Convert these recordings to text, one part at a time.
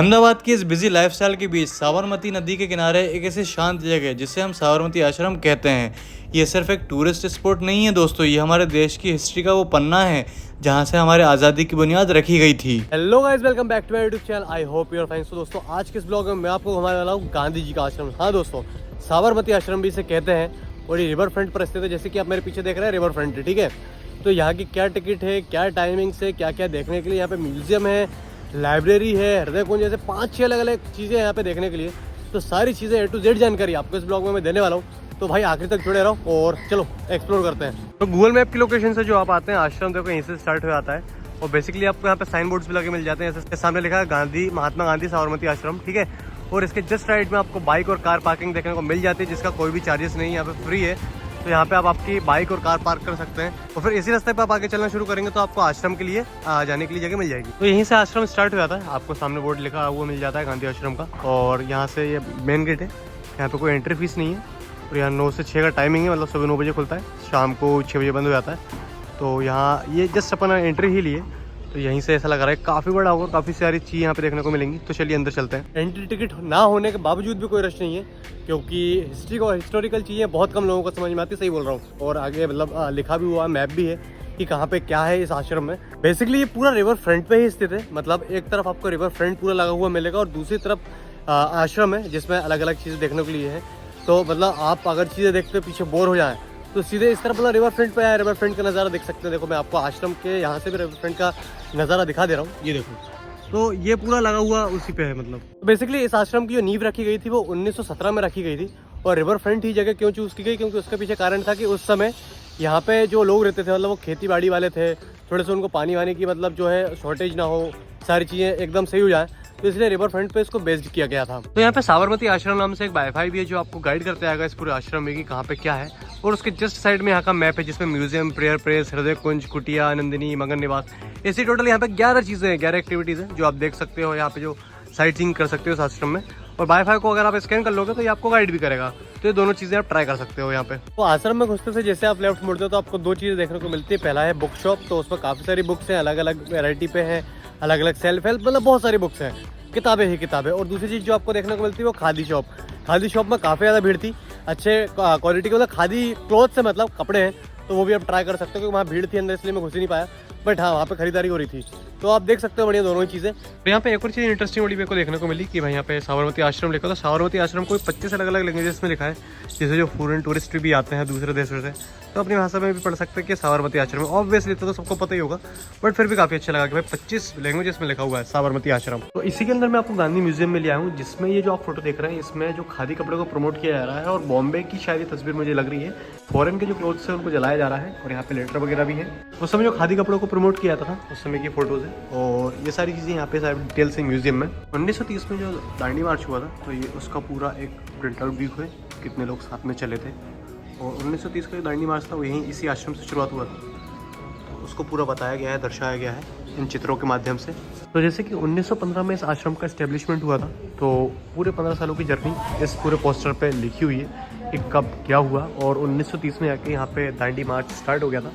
अहमदाबाद की इस busy lifestyle के बीच साबरमती नदी के किनारे एक ऐसी शांत जगह है जिसे हम साबरमती आश्रम कहते हैं। ये सिर्फ एक टूरिस्ट स्पॉट नहीं है दोस्तों, ये हमारे देश की हिस्ट्री का वो पन्ना है जहाँ से हमारे आज़ादी की बुनियाद रखी गई थी। Hello guys, welcome back to my YouTube channel. I hope you are fine. दोस्तों, आज के इस ब्लॉग में मैं आपको घुमाने वाला हूँ गांधी जी का आश्रम। हाँ दोस्तों, साबरमती आश्रम भी इसे कहते हैं और ये रिवर फ्रंट पर स्थित है। जैसे कि आप मेरे पीछे देख रहे हैं, रिवर फ्रंट है, ठीक है। तो यहाँ की क्या टिकट है, क्या टाइमिंग से क्या क्या देखने के लिए, यहाँ पे म्यूजियम है, लाइब्रेरी है, हृदय कुंज, जैसे 5-6 अलग अलग चीज़ें यहाँ पे देखने के लिए। तो सारी चीज़ें A to Z जानकारी आपको इस ब्लॉग में मैं देने वाला हूँ। तो भाई आखिर तक जुड़े रहो और चलो एक्सप्लोर करते हैं। तो गूगल मैप की लोकेशन से जो आप आते हैं, आश्रम देखो यहीं से स्टार्ट हो जाता है और बेसिकली आपको यहाँ पे साइन बोर्ड्स भी लगे मिल जाते हैं। जैसे सामने लिखा है महात्मा गांधी साबरमती आश्रम, ठीक है। और इसके जस्ट राइट में आपको बाइक और कार पार्किंग देखने को मिल जाती है, जिसका कोई भी चार्जेस नहीं है, यहाँ पे फ्री है। तो यहाँ पे आप आपकी बाइक और कार पार्क कर सकते हैं और फिर इसी रास्ते पे आप आगे चलना शुरू करेंगे तो आपको आश्रम के लिए जाने के लिए जगह मिल जाएगी। तो यहीं से आश्रम स्टार्ट हो जाता है। आपको सामने बोर्ड लिखा हुआ मिल जाता है गांधी आश्रम का, और यहाँ से ये मेन गेट है। यहाँ पे कोई एंट्री फीस नहीं है और यहाँ 9 से 6 का टाइमिंग है, मतलब सुबह 9 बजे खुलता है, शाम को 6 बजे बंद हो जाता है। तो यहाँ ये जस्ट अपन एंट्री ही लिए, तो यहीं से ऐसा लग रहा है काफ़ी बड़ा होगा, काफ़ी सारी चीज़ यहाँ पे देखने को मिलेंगी। तो चलिए अंदर चलते हैं। एंट्री टिकट ना होने के बावजूद भी कोई रश नहीं है, क्योंकि हिस्टोरिकल चीज़ें बहुत कम लोगों को समझ में आती, सही बोल रहा हूँ। और आगे मतलब लिखा भी हुआ, मैप भी है कि कहाँ पे क्या है इस आश्रम में। बेसिकली ये पूरा रिवर फ्रंट पे ही स्थित है, मतलब एक तरफ आपको रिवर फ्रंट पूरा लगा हुआ मिलेगा और दूसरी तरफ आश्रम है जिसमें अलग अलग चीज़ें देखने के लिए है। तो मतलब आप अगर चीज़ें देखते पीछे बोर हो जाएं तो सीधे इस तरफ मतलब रिवर फ्रंट पे आया, रिवर फ्रंट का नज़ारा देख सकते हैं। देखो मैं आपको आश्रम के यहाँ से भी रिवर फ्रंट का नज़ारा दिखा दे रहा हूँ, ये देखो। तो ये पूरा लगा हुआ उसी पे है। मतलब बेसिकली इस आश्रम की जो नींव रखी गई थी वो 1917 में रखी गई थी। और रिवर फ्रंट ही जगह क्यों चूज़ की गई, क्योंकि उसके पीछे कारण था कि उस समय यहाँ पे जो लोग रहते थे, मतलब वो खेती बाड़ी वाले थे, थोड़े से उनको पानी वानी की मतलब जो है शॉर्टेज ना हो, सारी चीज़ें एकदम सही हो जाए, तो इसलिए रिवर फ्रंट पे इसको बेस्ड किया गया था। तो यहाँ पे साबरमती आश्रम नाम से एक वाईफाई भी है जो आपको गाइड करते आएगा इस पूरे आश्रम में कि कहाँ पे क्या है। और उसके जस्ट साइड में यहाँ का मैप है जिसमें म्यूजियम, प्रेयर प्लेस, हृदय कुंज, कुटिया, नंदिनी, मगन निवास, ऐसी टोटल यहाँ पे 11 चीज़ें हैं, 11 एक्टिविटीज़ हैं जो आप देख सकते हो। यहाँ पे जो साइट सीइंग कर सकते हो इस आश्रम में। और वाईफाई को अगर आप स्कैन कर लोगे तो ये आपको गाइड भी करेगा। तो ये दोनों चीज़ें आप ट्राई कर सकते हो यहाँ पे। तो आश्रम में घुसते से जैसे आप लेफ्ट मुड़ते हो तो आपको 2 चीज़ें देखने को मिलती है। पहला है बुक शॉप, तो उसमें काफ़ी सारी बुक्स हैं, अलग अलग वेराइटी पे हैं, अलग अलग सेल्फ हेल्प, मतलब बहुत सारी बुक्स हैं, किताबें ही किताबें। और दूसरी चीज़ जो आपको देखने को मिलती है वो खादी शॉप। खादी शॉप में काफ़ी ज़्यादा भीड़ थी, अच्छे क्वालिटी के मतलब खादी क्लॉथ से मतलब कपड़े हैं, तो वो भी आप ट्राई कर सकते हो। क्योंकि वहाँ भीड़ थी अंदर, इसलिए मैं घुस ही नहीं पाया, बट हाँ वहाँ पे खरीदारी हो रही थी। तो आप देख सकते हो बढ़िया दोनों ही चीज़ें। तो यहाँ पे एक और चीज़ इंटरेस्टिंग बड़ी मेरे को देखने को मिली कि भाई यहाँ पे साबरमती आश्रम लिखा, तो साबरमती आश्रम कोई 25 अलग अलग लैंग्वेजेस में लिखा है। जैसे जो फॉरेन टूरिस्ट भी आते हैं दूसरे देशों से, तो अपनी भाषा में भी पढ़ सकते हैं कि साबरमती आश्रम। ऑब्वियसली तो सबको पता ही होगा, बट फिर भी काफ़ी अच्छा लगा कि भाई 25 लैंग्वेजेस में लिखा हुआ है साबरमती आश्रम। तो इसी के अंदर मैं आपको गांधी म्यूजियम में ले आया हूँ, जिसमें ये जो आप फोटो देख रहे हैं इसमें जो खादी कपड़े को प्रमोट किया जा रहा है। और बॉम्बे की शायद ये तस्वीर मुझे लग रही है, फॉरेन के जो क्लोथ्स है उनको जलाया जा रहा है। और यहाँ पे लेटर वगैरह भी है, उस समय जो खादी कपड़ों को प्रमोट किया था उस समय की फोटोज है। और ये सारी चीज़ें यहाँ पे सारी डिटेल्स हैं म्यूजियम में। 1930 में जो दांडी मार्च हुआ था, तो ये उसका पूरा एक प्रिंट आउट भी हुआ, कितने लोग साथ में चले थे। और 1930 का जो दांडी मार्च था वो यहीं इसी आश्रम से शुरुआत हुआ था, तो उसको पूरा बताया गया है, दर्शाया गया है इन चित्रों के माध्यम से। तो जैसे कि 1915 में इस आश्रम का इस्टेब्लिशमेंट हुआ था, तो पूरे 15 सालों की जर्नी इस पूरे पोस्टर पे लिखी हुई है कि कब क्या हुआ। और 1930 में आके यहाँ पे दांडी मार्च स्टार्ट हो गया था।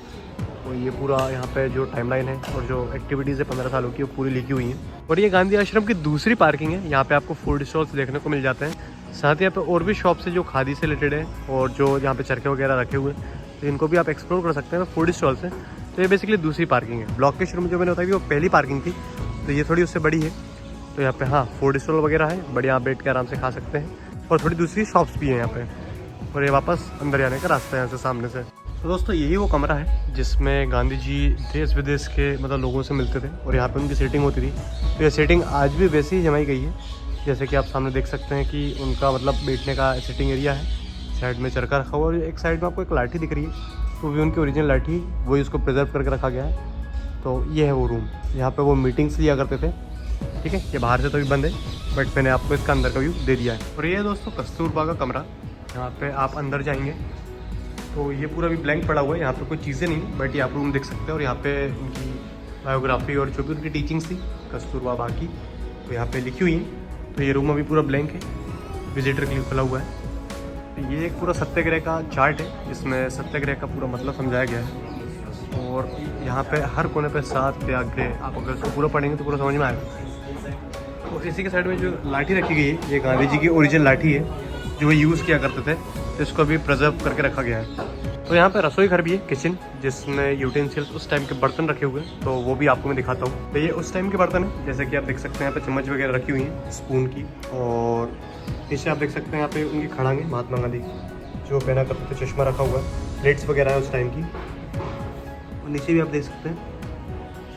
तो ये पूरा यहाँ पे जो टाइमलाइन है और जो एक्टिविटीज़ है 15 सालों की, वो पूरी लिखी हुई हैं। और ये गांधी आश्रम की दूसरी पार्किंग है, यहाँ पे आपको फूड स्टॉल्स देखने को मिल जाते हैं। साथ ही यहाँ पे और भी शॉप्स है जो खादी से रिलेटेड है और जो यहाँ पे चरखे वगैरह रखे हुए हैं, तो इनको भी आप एक्सप्लोर कर सकते हैं फूड स्टॉल्स हैं। तो ये बेसिकली दूसरी पार्किंग है। ब्लॉक के शुरू में जो मैंने बताया वो पहली पार्किंग थी, तो ये थोड़ी उससे बड़ी है। तो यहाँ पे हाँ फूड स्टॉल वगैरह है, बढ़िया आप बैठ के आराम से खा सकते हैं। और थोड़ी दूसरी शॉप्स भी हैं यहाँ पे। और ये वापस अंदर जाने का रास्ता है यहाँ से सामने से। तो दोस्तों यही वो कमरा है जिसमें गांधी जी देश विदेश के मतलब लोगों से मिलते थे और यहाँ पे उनकी सेटिंग होती थी। तो ये सेटिंग आज भी वैसे ही जमाई गई है, जैसे कि आप सामने देख सकते हैं कि उनका मतलब बैठने का सेटिंग एरिया है। साइड में चरखा रखा हुआ और एक साइड में आपको एक लाठी दिख रही है, तो भी उनकी ओरिजिनल लाठी, वही उसको प्रिजर्व करके रखा गया है। तो ये है वो रूम, यहाँ पे वो मीटिंग्स लिया करते थे, ठीक है। ये बाहर से तो भी बंद है, बट मैंने आपको इसका अंदर का व्यू दे दिया है। और ये है दोस्तों कस्तूरबा का कमरा। यहाँ पे आप अंदर जाएंगे तो ये पूरा भी ब्लैंक पड़ा हुआ है, यहाँ पे कोई चीज़ें नहीं, बट ये आप रूम देख सकते हैं। और यहाँ पे उनकी बायोग्राफी और जो भी उनकी टीचिंग्स थी कस्तूरबा बाकी, तो यहाँ पे लिखी हुई है। तो ये रूम अभी पूरा ब्लैंक है, विजिटर के लिए खुला हुआ है। तो ये एक पूरा सत्याग्रह का चार्ट है जिसमें सत्याग्रह का पूरा मतलब समझाया गया है। और यहाँ पे हर कोने पे 7 त्याग्रह, आप अगर इसको पूरा पढ़ेंगे तो पूरा समझ में आएगा। तो इसी के साइड में जो लाठी रखी गई है ये गांधी जी की ओरिजिनल लाठी है जो वो यूज़ किया करते थे, तो इसको अभी प्रिजर्व करके रखा गया है। तो यहाँ पे रसोई घर भी है, किचन, जिसमें यूटेंसिल्स उस टाइम के बर्तन रखे हुए हैं, तो वो भी आपको मैं दिखाता हूँ। तो ये उस टाइम के बर्तन है, जैसे कि आप देख सकते हैं यहाँ पे चम्मच वगैरह रखी हुई हैं स्पून की, और नीचे आप देख सकते हैं यहाँ पे उनकी खड़ांगे महात्मा गांधी की जो पहना करते थे, चश्मा रखा हुआ है, प्लेट्स वगैरह है उस टाइम की, और नीचे भी आप देख सकते हैं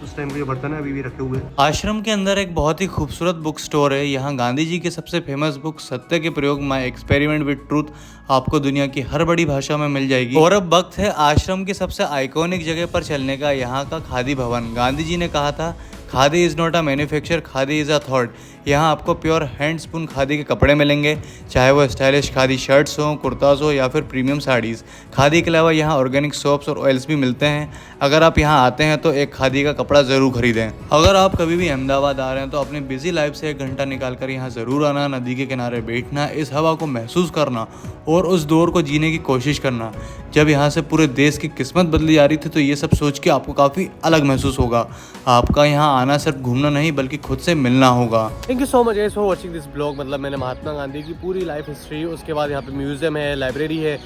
उस टाइम के जो बर्तन है अभी भी रखे हुए हैं। आश्रम के अंदर एक बहुत ही खूबसूरत बुक स्टोर है। यहाँ गांधी जी के सबसे फेमस बुक सत्य के प्रयोग माय एक्सपेरिमेंट विद ट्रूथ आपको दुनिया की हर बड़ी भाषा में मिल जाएगी। और अब वक्त है आश्रम की सबसे आइकॉनिक जगह पर चलने का, यहाँ का खादी भवन। गांधी जी ने कहा था khadi is not a manufacture, khadi is a thought. यहाँ आपको प्योर हैंड स्पून खादी के कपड़े मिलेंगे, चाहे वो स्टाइलिश खादी शर्ट्स हों, कुर्ताज हो या फिर प्रीमियम साड़ीज़। खादी के अलावा यहाँ ऑर्गेनिक सोप्स और ऑयल्स भी मिलते हैं। अगर आप यहाँ आते हैं तो एक खादी का कपड़ा ज़रूर खरीदें। अगर आप कभी भी अहमदाबाद आ रहे हैं तो अपनी बिजी लाइफ से 1 घंटा निकाल कर यहाँ ज़रूर आना, नदी के किनारे बैठना, इस हवा को महसूस करना और उस दौर को जीने की कोशिश करना। जब यहाँ से पूरे देश की किस्मत बदली जा रही थी, तो ये सब सोच के आपको काफ़ी अलग महसूस होगा। आपका यहाँ आना सिर्फ घूमना नहीं बल्कि खुद से मिलना होगा। Thank you so much guys for watching this blog. मतलब मैंने महात्मा गांधी की पूरी लाइफ हिस्ट्री, उसके बाद यहाँ पे म्यूजियम है, लाइब्रेरी है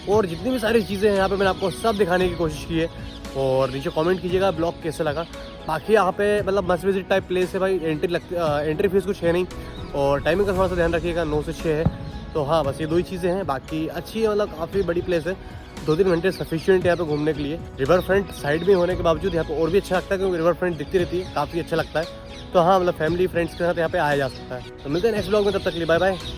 और जितनी भी सारी चीज़ें हैं यहाँ पे मैंने आपको सब दिखाने की कोशिश की है। और नीचे कमेंट कीजिएगा ब्लॉग कैसे लगा। बाकी यहाँ पे मतलब मस्ट विजिट टाइप प्लेस है भाई, एंट्री फीस कुछ है नहीं, और टाइमिंग का थोड़ा सा ध्यान रखिएगा, 9 से 6 है। तो हाँ, बस ये 2 ही चीज़ें हैं, बाकी अच्छी है, मतलब काफ़ी बड़ी प्लेस है। 2-3 घंटे सफिशिएंट है यहाँ पे घूमने के लिए। रिवर फ्रंट साइड में होने के बावजूद यहाँ पे और भी अच्छा लगता है, क्योंकि रिवर फ्रंट दिखती रहती है, काफ़ी अच्छा लगता है। तो हाँ, मतलब फैमिली फ्रेंड्स के साथ यहाँ पे आया जा सकता है। तो मिलते हैं नेक्स्ट ब्लॉग में, तब तक के लिए बाय बाय।